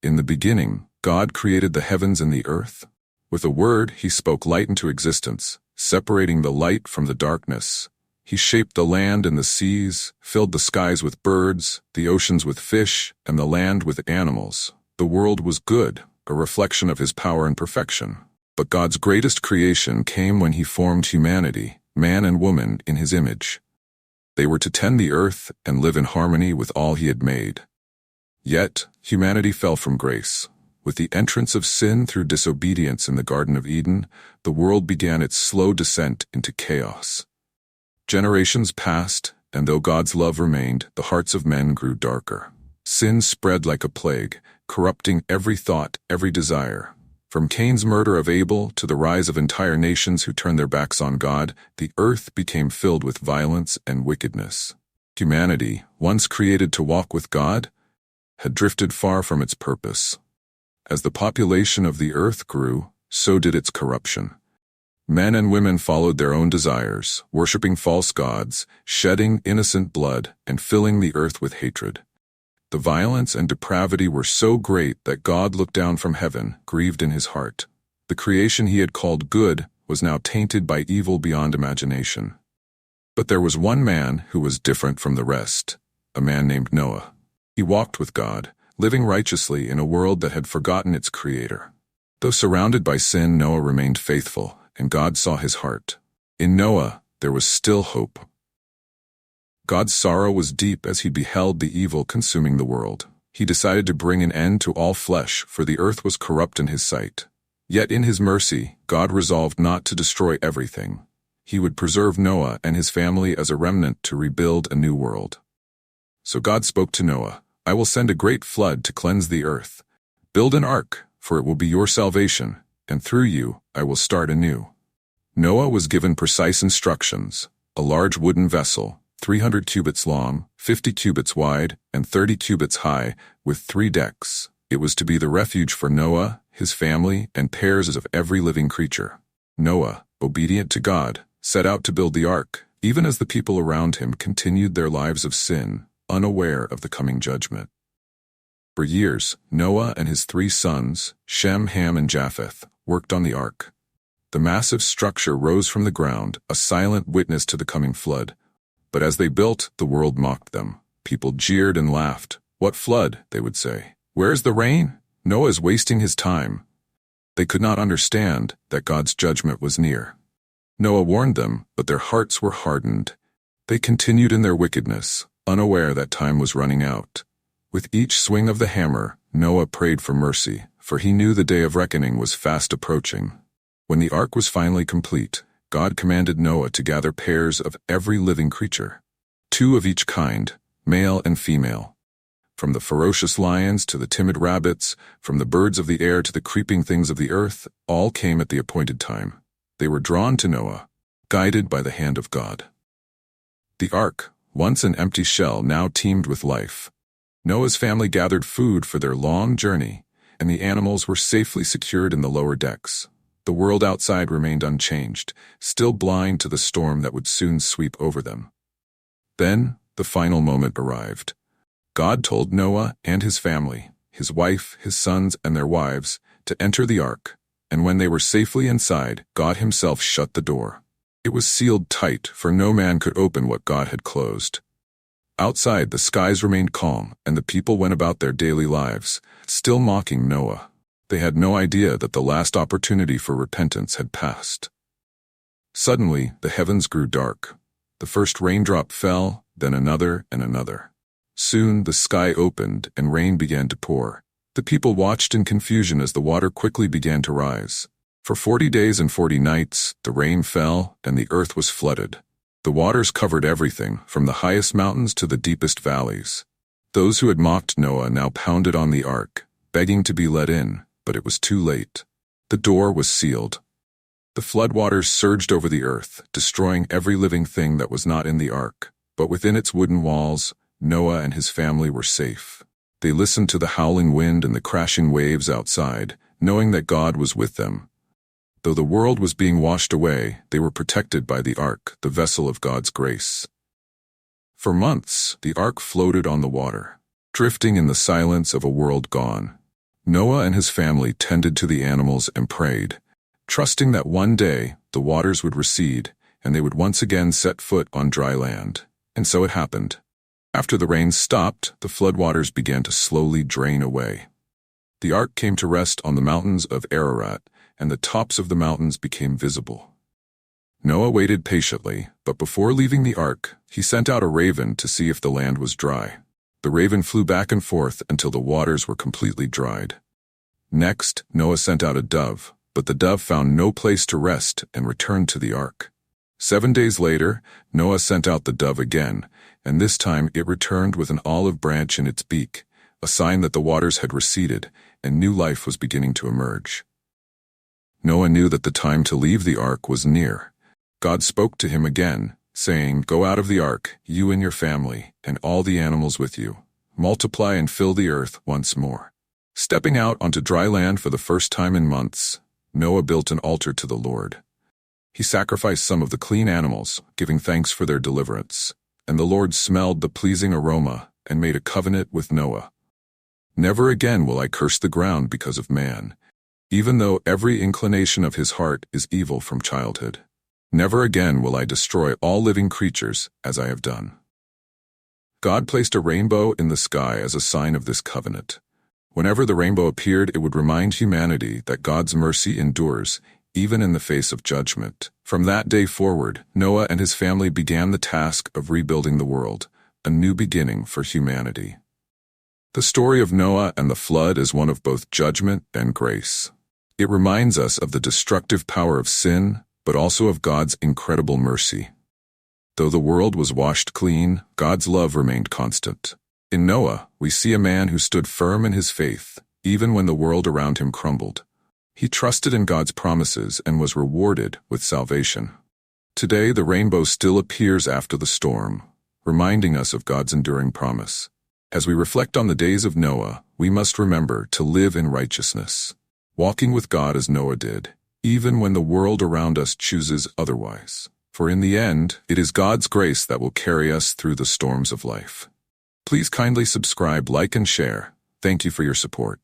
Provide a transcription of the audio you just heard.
In the beginning, God created the heavens and the earth. With a word, he spoke light into existence, separating the light from the darkness. He shaped the land and the seas, filled the skies with birds, the oceans with fish, and the land with animals. The world was good, a reflection of his power and perfection. But God's greatest creation came when he formed humanity, man and woman, in his image. They were to tend the earth and live in harmony with all he had made. Yet, humanity fell from grace. With the entrance of sin through disobedience in the Garden of Eden, the world began its slow descent into chaos. Generations passed, and though God's love remained, the hearts of men grew darker. Sin spread like a plague, corrupting every thought, every desire. From Cain's murder of Abel to the rise of entire nations who turned their backs on God, the earth became filled with violence and wickedness. Humanity, once created to walk with God, had drifted far from its purpose. As the population of the earth grew, so did its corruption. Men and women followed their own desires, worshiping false gods, shedding innocent blood, and filling the earth with hatred. The violence and depravity were so great that God looked down from heaven, grieved in his heart. The creation he had called good was now tainted by evil beyond imagination. But there was one man who was different from the rest, a man named Noah. He walked with God, living righteously in a world that had forgotten its creator. Though surrounded by sin, Noah remained faithful, and God saw his heart. In Noah, there was still hope. God's sorrow was deep as he beheld the evil consuming the world. He decided to bring an end to all flesh, for the earth was corrupt in his sight. Yet in his mercy, God resolved not to destroy everything. He would preserve Noah and his family as a remnant to rebuild a new world. So God spoke to Noah, "I will send a great flood to cleanse the earth. Build an ark, for it will be your salvation, and through you I will start anew." Noah was given precise instructions: a large wooden vessel, 300 cubits long, 50 cubits wide, and 30 cubits high, with 3 decks. It was to be the refuge for Noah, his family, and pairs of every living creature. Noah, obedient to God, set out to build the ark, even as the people around him continued their lives of sin, unaware of the coming judgment. For years, Noah and his 3 sons, Shem, Ham, and Japheth, worked on the ark. The massive structure rose from the ground, a silent witness to the coming flood. But as they built, the world mocked them. People jeered and laughed. "What flood?" they would say. "Where's the rain? Noah's wasting his time." They could not understand that God's judgment was near. Noah warned them, but their hearts were hardened. They continued in their wickedness, unaware that time was running out. With each swing of the hammer, Noah prayed for mercy, for he knew the day of reckoning was fast approaching. When the ark was finally complete, God commanded Noah to gather pairs of every living creature, 2 of each kind, male and female. From the ferocious lions to the timid rabbits, from the birds of the air to the creeping things of the earth, all came at the appointed time. They were drawn to Noah, guided by the hand of God. The ark, once an empty shell, now teemed with life. Noah's family gathered food for their long journey, and the animals were safely secured in the lower decks. The world outside remained unchanged, still blind to the storm that would soon sweep over them. Then, the final moment arrived. God told Noah and his family, his wife, his sons, and their wives, to enter the ark, and when they were safely inside, God himself shut the door. It was sealed tight, for no man could open what God had closed. Outside, the skies remained calm, and the people went about their daily lives, still mocking Noah. They had no idea that the last opportunity for repentance had passed. Suddenly, the heavens grew dark. The first raindrop fell, then another and another. Soon, the sky opened and rain began to pour. The people watched in confusion as the water quickly began to rise. For 40 days and 40 nights, the rain fell and the earth was flooded. The waters covered everything, from the highest mountains to the deepest valleys. Those who had mocked Noah now pounded on the ark, begging to be let in. But it was too late. The door was sealed. The floodwaters surged over the earth, destroying every living thing that was not in the ark. But within its wooden walls, Noah and his family were safe. They listened to the howling wind and the crashing waves outside, knowing that God was with them. Though the world was being washed away, they were protected by the ark, the vessel of God's grace. For months, the ark floated on the water, drifting in the silence of a world gone. Noah and his family tended to the animals and prayed, trusting that one day the waters would recede and they would once again set foot on dry land. And so it happened. After the rains stopped, the floodwaters began to slowly drain away. The ark came to rest on the mountains of Ararat, and the tops of the mountains became visible. Noah waited patiently, but before leaving the ark, he sent out a raven to see if the land was dry. The raven flew back and forth until the waters were completely dried. Next, Noah sent out a dove, but the dove found no place to rest and returned to the ark. 7 days later, Noah sent out the dove again, and this time it returned with an olive branch in its beak, a sign that the waters had receded and new life was beginning to emerge. Noah knew that the time to leave the ark was near. God spoke to him again, saying, "Go out of the ark, you and your family, and all the animals with you. Multiply and fill the earth once more." Stepping out onto dry land for the first time in months, Noah built an altar to the Lord. He sacrificed some of the clean animals, giving thanks for their deliverance, and the Lord smelled the pleasing aroma and made a covenant with Noah. "Never again will I curse the ground because of man, even though every inclination of his heart is evil from childhood. Never again will I destroy all living creatures as I have done." God placed a rainbow in the sky as a sign of this covenant. Whenever the rainbow appeared, it would remind humanity that God's mercy endures, even in the face of judgment. From that day forward, Noah and his family began the task of rebuilding the world, a new beginning for humanity. The story of Noah and the flood is one of both judgment and grace. It reminds us of the destructive power of sin, but also of God's incredible mercy. Though the world was washed clean, God's love remained constant. In Noah, we see a man who stood firm in his faith, even when the world around him crumbled. He trusted in God's promises and was rewarded with salvation. Today, the rainbow still appears after the storm, reminding us of God's enduring promise. As we reflect on the days of Noah, we must remember to live in righteousness, walking with God as Noah did, even when the world around us chooses otherwise. For in the end, it is God's grace that will carry us through the storms of life. Please kindly subscribe, like, and share. Thank you for your support.